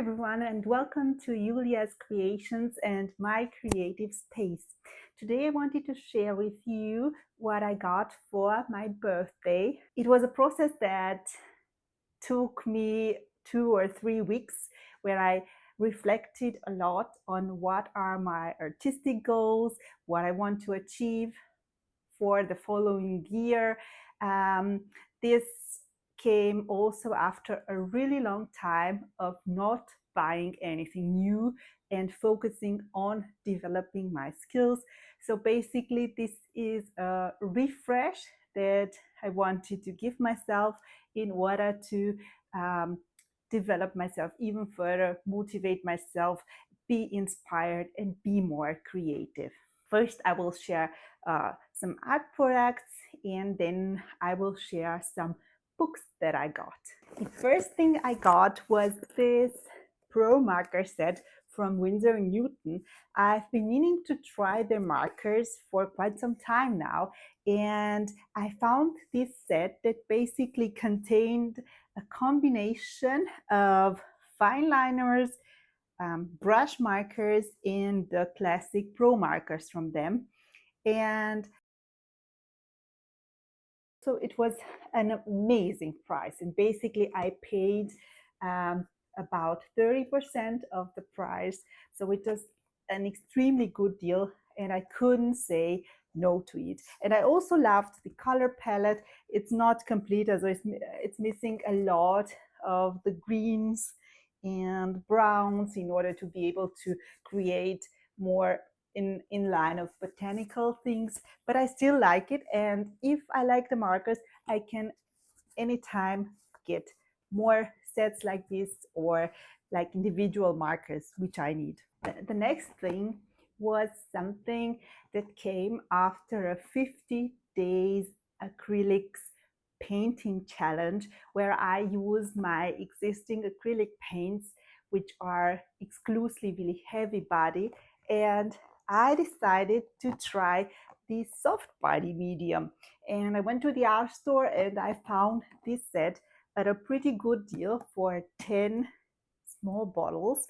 everyone, and welcome to Julia's Creations and my creative space. Today I wanted to share with you what I got for my birthday. It was a process that took me 2 or 3 weeks where I reflected a lot on what are my artistic goals, what I want to achieve for the following year. This came also after a really long time of not buying anything new and focusing on developing my skills. So basically, this is a refresh that I wanted to give myself in order to develop myself even further, motivate myself, be inspired, and be more creative. First, I will share some art products, and then I will share some books that I got. The first thing I got was this ProMarker set from Winsor & Newton. I've been meaning to try their markers for quite some time now, and I found this set that basically contained a combination of fine liners, brush markers, and the classic ProMarkers from them. And so it was an amazing price, and basically I paid about 30% of the price, so it was an extremely good deal and I couldn't say no to it. And I also loved the color palette. It's not complete, as it's missing a lot of the greens and browns in order to be able to create more in line of botanical things, but I still like it. And if I like the markers, I can anytime get more sets like this or like individual markers, which I need. The next thing was something that came after a 50 days acrylics painting challenge, where I use my existing acrylic paints, which are exclusively heavy body, and I decided to try the soft body medium. And I went to the art store and I found this set at a pretty good deal for 10 small bottles.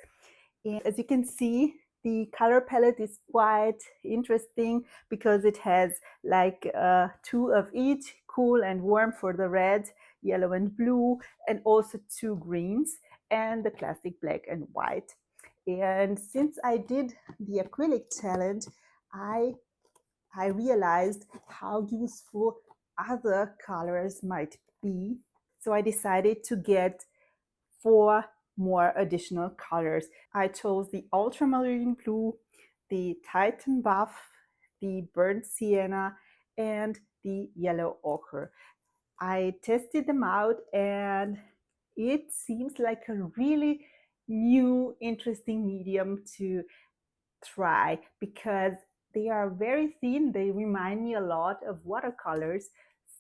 And as you can see, the color palette is quite interesting because it has like 2 of each, cool and warm for the red, yellow and blue, and also 2 greens, and the classic black and white. And since I did the acrylic challenge, I realized how useful other colors might be. So I decided to get 4 more additional colors. I chose the Ultramarine blue, the Titan buff, the burnt sienna, and the yellow ochre. I tested them out and it seems like a really new, interesting medium to try because they are very thin. They remind me a lot of watercolors.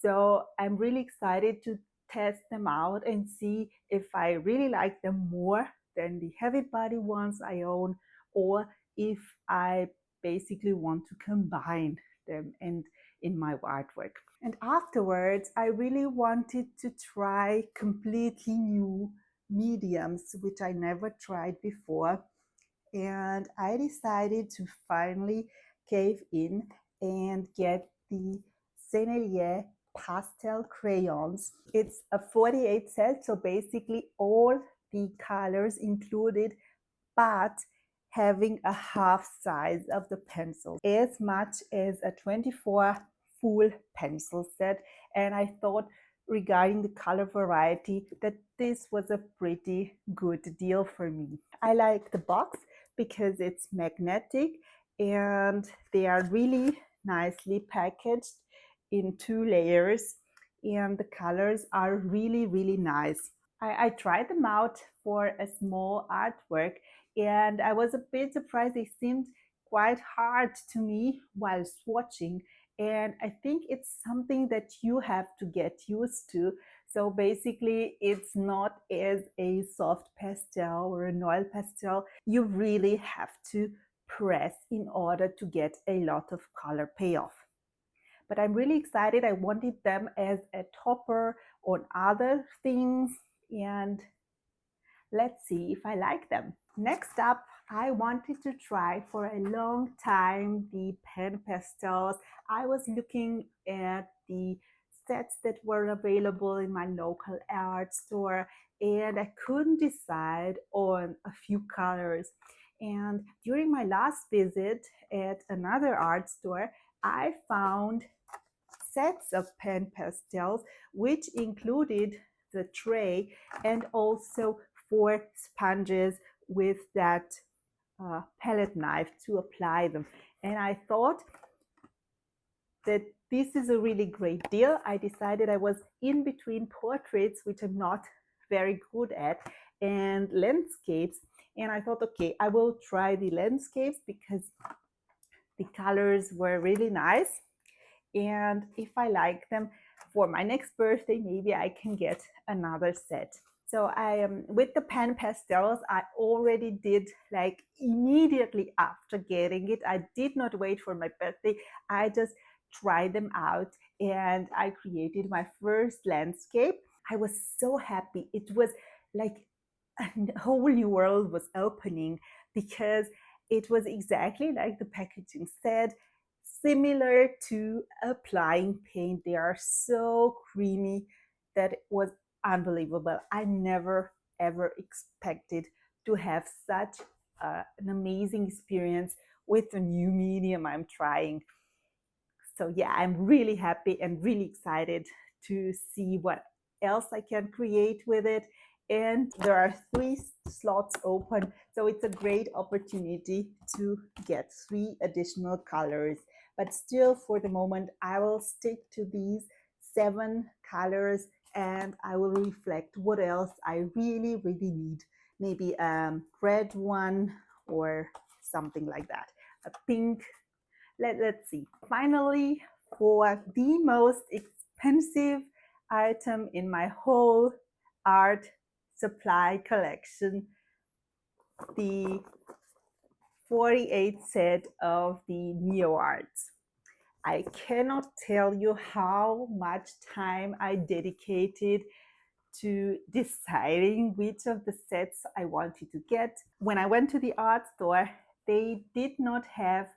So I'm really excited to test them out and see if I really like them more than the heavy body ones I own, or if I basically want to combine them and in my artwork. And afterwards, I really wanted to try completely new mediums, which I never tried before. And I decided to finally cave in and get the Sennelier pastel crayons. It's a 48 set, so basically all the colors included, but having a half size of the pencils, as much as a 24 full pencil set. And I thought, regarding the color variety, that this was a pretty good deal for me. I like the box because it's magnetic and they are really nicely packaged in 2 layers, and the colors are really, really nice. I tried them out for a small artwork and I was a bit surprised. They seemed quite hard to me while swatching, and I think it's something that you have to get used to. So basically, it's not as a soft pastel or an oil pastel. You really have to press in order to get a lot of color payoff. But I'm really excited. I wanted them as a topper on other things, and Let's see if I like them. Next up, I wanted to try for a long time the pen pastels. I was looking at the sets that were available in my local art store, and I couldn't decide on a few colors. And during my last visit at another art store, I found sets of pen pastels, which included the tray and also 4 sponges with that palette knife to apply them. And I thought that this is a really great deal. I decided I was in between portraits, which I'm not very good at, and landscapes. And I thought, okay, I will try the landscapes because the colors were really nice. And if I like them for my next birthday, maybe I can get another set. So I am with the pen pastels, I already did like immediately after getting it. I did not wait for my birthday. I just tried them out and I created my first landscape. I was so happy. It was like a whole new world was opening because it was exactly like the packaging said, similar to applying paint. They are so creamy that it was unbelievable. I never ever expected to have such an amazing experience with the new medium I'm trying. So yeah, I'm really happy and really excited to see what else I can create with it. And there are 3 slots open, so it's a great opportunity to get 3 additional colors. But still, for the moment, I will stick to these 7 colors and I will reflect what else I really need. Maybe a red one or something like that. A pink. Let's see. Finally, for the most expensive item in my whole art supply collection, the 48 set of the Neoart. I cannot tell you how much time I dedicated to deciding which of the sets I wanted to get. When I went to the art store, they did not have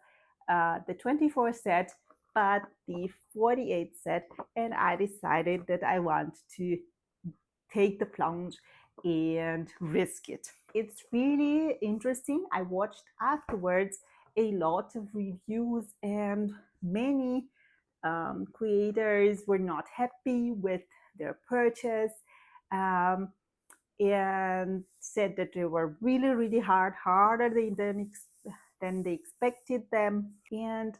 the 24 set, but the 48 set, and I decided that I want to take the plunge and risk it. It's really interesting. I watched afterwards a lot of reviews, and many creators were not happy with their purchase. And said that they were really harder than they expected them. And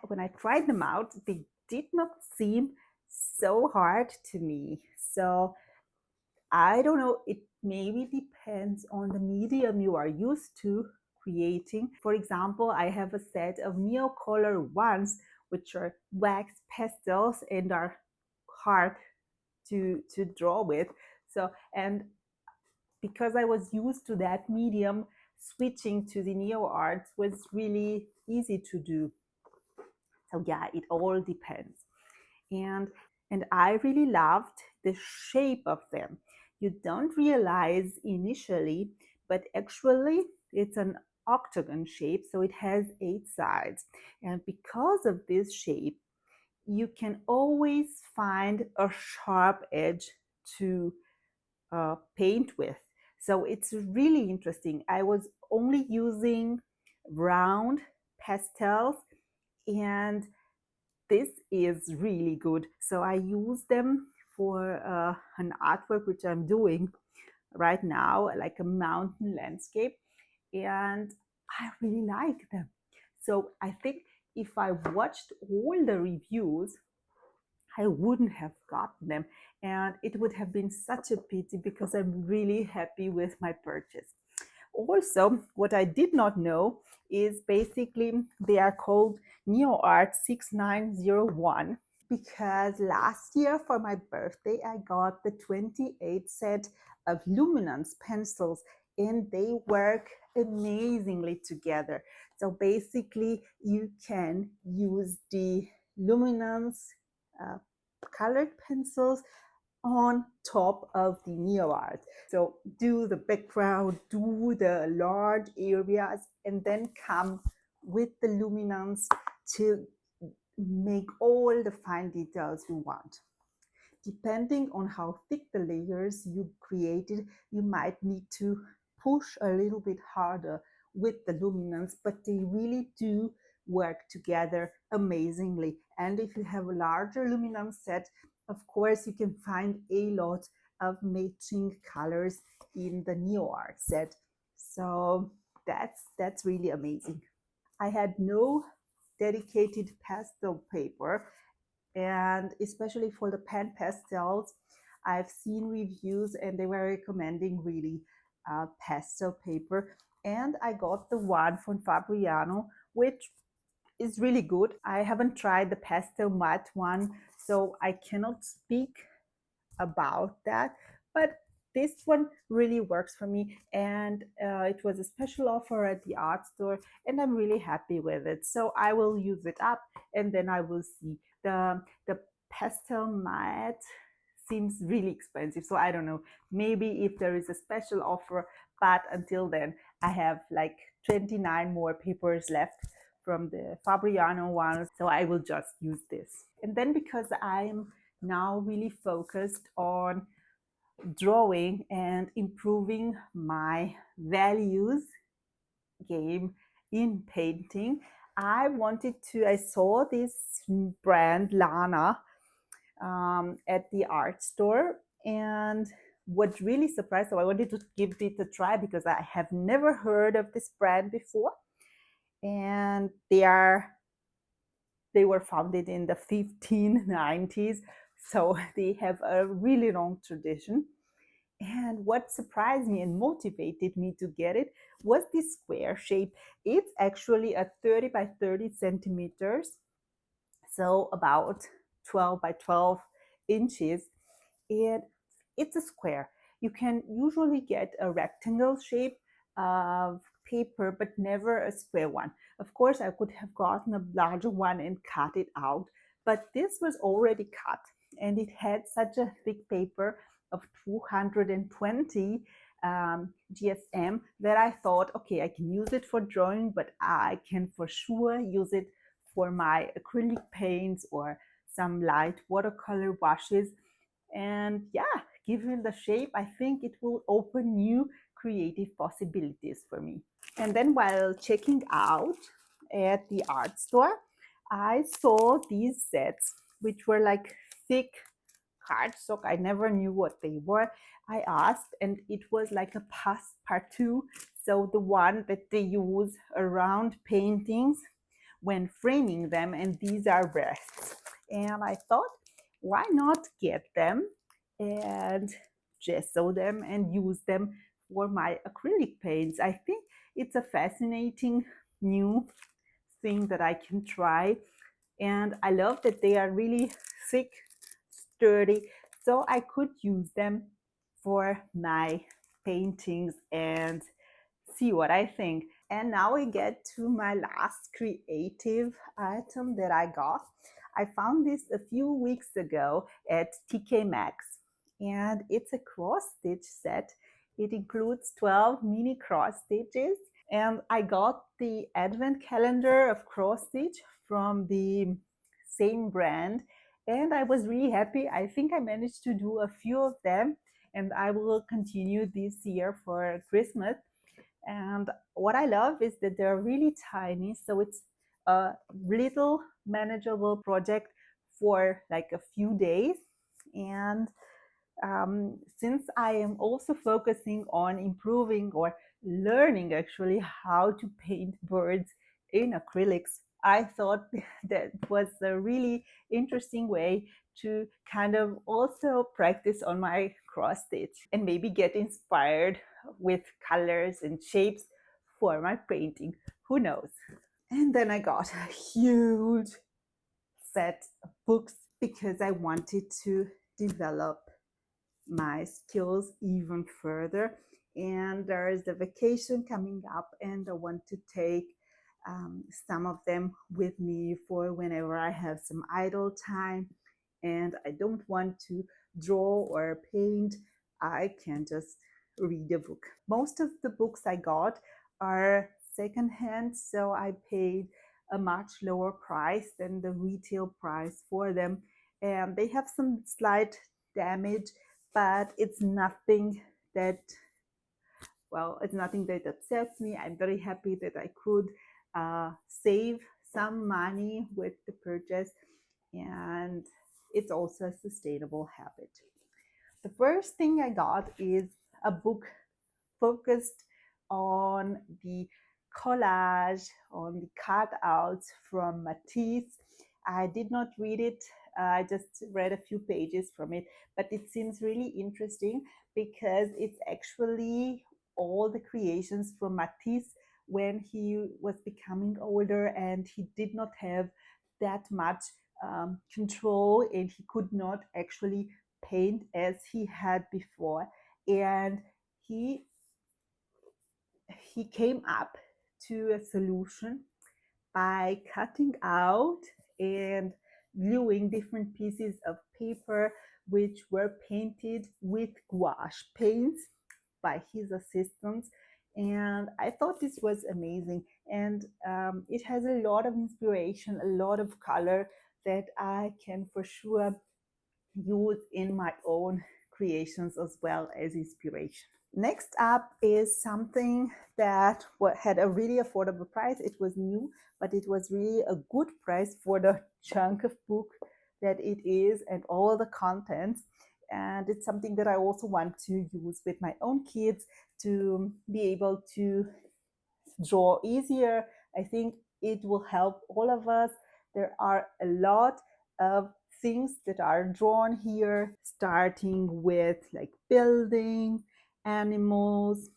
when I tried them out, they did not seem so hard to me. So I don't know, it maybe depends on the medium you are used to creating. For example, I have a set of Neocolor ones, which are wax pastels and are hard to draw with. So, and because I was used to that medium, switching to the Neoart was really easy to do. So yeah, it all depends. And I really loved the shape of them. You don't realize initially, but actually it's an octagon shape, so it has 8 sides. And because of this shape, you can always find a sharp edge to paint with. So it's really interesting. I was only using round pastels, and this is really good. So I use them for an artwork which I'm doing right now, like a mountain landscape, and I really like them. So I think if I watched all the reviews, I wouldn't have gotten them, and it would have been such a pity because I'm really happy with my purchase. Also, what I did not know is basically they are called Neoart 6901 because last year for my birthday I got the 28 set of luminance pencils and they work amazingly together. So basically you can use the luminance colored pencils on top of the Neoart. So do the background, do the large areas, and then come with the luminance to make all the fine details you want. Depending on how thick the layers you created, you might need to push a little bit harder with the luminance, but they really do work together amazingly. And if you have a larger luminance set, of course, you can find a lot of matching colors in the Neoart set. So that's really amazing. I had no dedicated pastel paper, and especially for the pan pastels, I've seen reviews and they were recommending really pastel paper, and I got the one from Fabriano, which is really good. I haven't tried the pastel matte one, so I cannot speak about that, but this one really works for me, and it was a special offer at the art store, and I'm really happy with it. So I will use it up, and then I will see. The pastel matte seems really expensive, so I don't know, maybe if there is a special offer, but until then I have like 29 more papers left from the Fabriano ones, so I will just use this. And then because I'm now really focused on drawing and improving my values game in painting, I saw this brand Lana at the art store, and what really surprised me, I wanted to give it a try because I have never heard of this brand before, and they were founded in the 1590s, so they have a really long tradition. And what surprised me and motivated me to get it was this square shape. It's actually a 30 by 30 centimeters, so about 12 by 12 inches. And it's a square. You can usually get a rectangle shape of paper, but never a square one. Of course, I could have gotten a larger one and cut it out, but this was already cut, and it had such a thick paper of 220 GSM that I thought, okay, I can use it for drawing, but I can for sure use it for my acrylic paints or some light watercolor washes. And yeah, given the shape, I think it will open new creative possibilities for me. And then while checking out at the art store, I saw these sets, which were like thick cardstock. I never knew what they were. I asked, and it was like a passe-partout, so the one that they use around paintings when framing them, and these are breasts. And I thought, why not get them and gesso them and use them for my acrylic paints? I think it's a fascinating new thing that I can try, and I love that they are really thick, sturdy, so I could use them for my paintings and see what I think. And now we get to my last creative item that I got. I found this a few weeks ago at TK Maxx, and it's a cross stitch set. It includes 12 mini cross stitches, and I got the advent calendar of cross stitch from the same brand, and I was really happy. I think I managed to do a few of them, and I will continue this year for Christmas. And what I love is that they're really tiny, so it's a little manageable project for like a few days. And since I am also focusing on improving or learning actually how to paint birds in acrylics, I thought that was a really interesting way to kind of also practice on my cross stitch and maybe get inspired with colors and shapes for my painting. Who knows? And then I got a huge set of books because I wanted to develop my skills even further. And there is the vacation coming up, and I want to take some of them with me for whenever I have some idle time, and I don't want to draw or paint, I can just read a book. Most of the books I got are secondhand, so I paid a much lower price than the retail price for them. And they have some slight damage, but it's nothing that, well, it's nothing that upsets me. I'm very happy that I could save some money with the purchase, and it's also a sustainable habit. The first thing I got is a book focused on the collage, on the cutouts from Matisse. I did not read it, I just read a few pages from it, but it seems really interesting because it's actually all the creations from Matisse when he was becoming older and he did not have that much control and he could not actually paint as he had before. And he he came up to a solution by cutting out and gluing different pieces of paper which were painted with gouache paints by his assistants. And I thought this was amazing, and it has a lot of inspiration, a lot of color that I can for sure use in my own creations as well as inspiration. Next up is something that had a really affordable price. It was new, but it was really a good price for the chunk of book that it is and all the contents. And it's something that I also want to use with my own kids to be able to draw easier. I think it will help all of us. There are a lot of things that are drawn here, starting with like building, animals,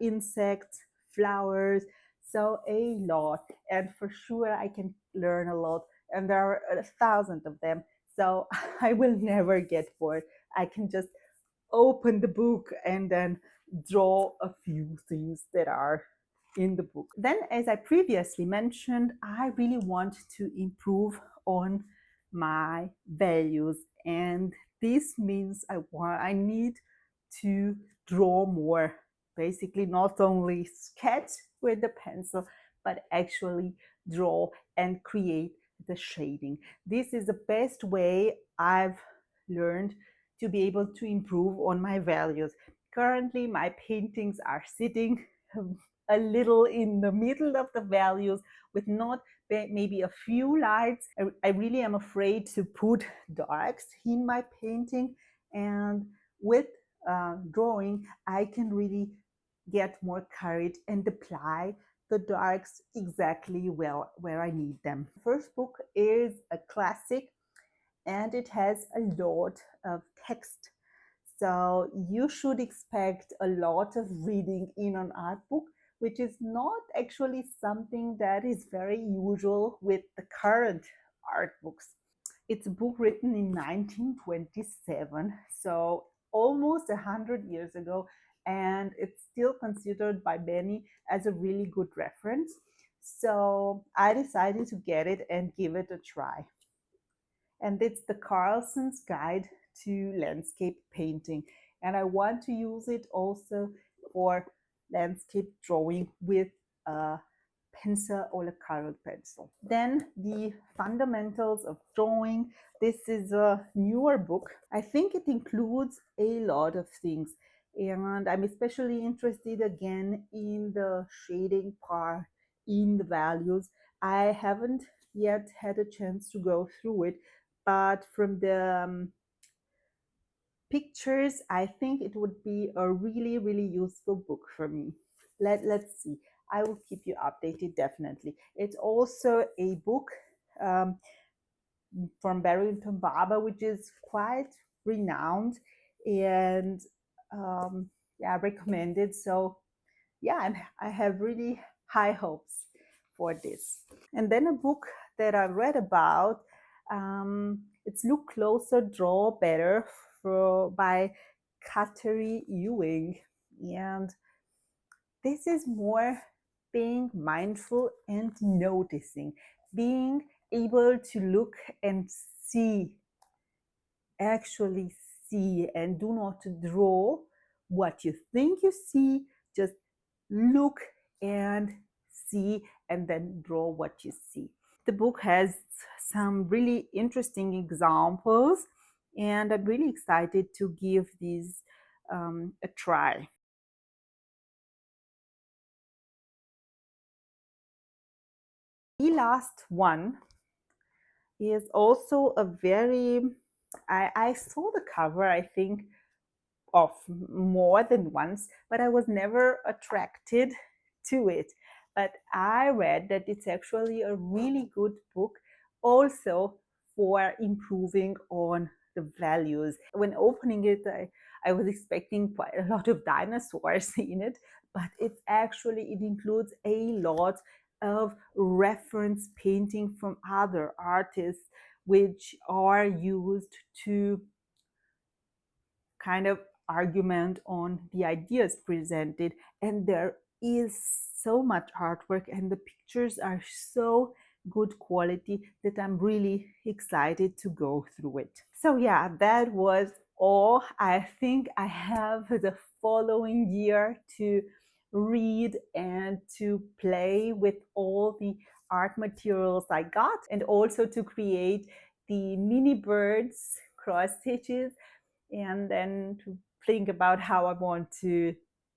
insects, flowers. So a lot, and for sure I can learn a lot. And there are 1,000 of them, so I will never get bored. I can just open the book and then draw a few things that are in the book. Then, as I previously mentioned, I really want to improve on my values, and this means I need to draw more. Basically, not only sketch with the pencil, but actually draw and create the shading. This is the best way I've learned to be able to improve on my values. Currently, my paintings are sitting a little in the middle of the values with not maybe a few lights. I really am afraid to put darks in my painting, and with drawing, I can really get more courage and apply the darks exactly well where I need them. First book is a classic and it has a lot of text. So you should expect a lot of reading in an art book, which is not actually something that is very usual with the current art books. It's a book written in 1927, so almost 100 years ago, and it's still considered by many as a really good reference. So I decided to get it and give it a try. And it's the Carlson's Guide to Landscape Painting. And I want to use it also for landscape drawing with a pencil or a colored pencil. Then the Fundamentals of Drawing. This is a newer book. I think it includes a lot of things. And I'm especially interested again in the shading part, in the values. I haven't yet had a chance to go through it, but from the pictures, I think it would be a really, really useful book for me. Let's see. I will keep you updated definitely. It's also a book from Barrington Barber, which is quite renowned and yeah, recommended. So yeah, I have really high hopes for this. And then a book that I read about, it's Look Closer, Draw Better by Kateri Ewing. And this is more being mindful and noticing, being able to look and see, actually see, and do not draw what you think you see. Just look and see, and then draw what you see. The book has some really interesting examples, and I'm really excited to give these a try. The last one is also a very, I saw the cover, I think, of more than once, but I was never attracted to it. But I read that it's actually a really good book also for improving on the values. When opening it, I was expecting quite a lot of dinosaurs in it, but it's actually, it includes a lot of reference painting from other artists, which are used to kind of argument on the ideas presented. And there is so much artwork, and the pictures are so good quality that I'm really excited to go through it. So yeah, that was all. I think I have the following year to read and to play with all the art materials I got, and also to create the mini birds cross stitches, and then to think about how I want to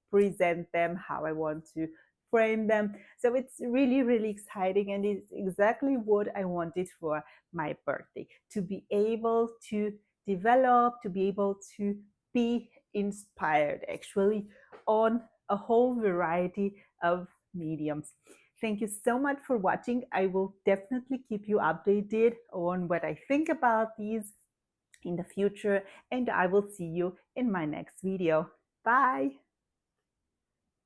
present them, how I want to frame them. So it's really, really exciting, and it's exactly what I wanted for my birthday, to be able to develop, to be able to be inspired actually on a whole variety of mediums. Thank you so much for watching. I will definitely keep you updated on what I think about these in the future, and I will see you in my next video. Bye!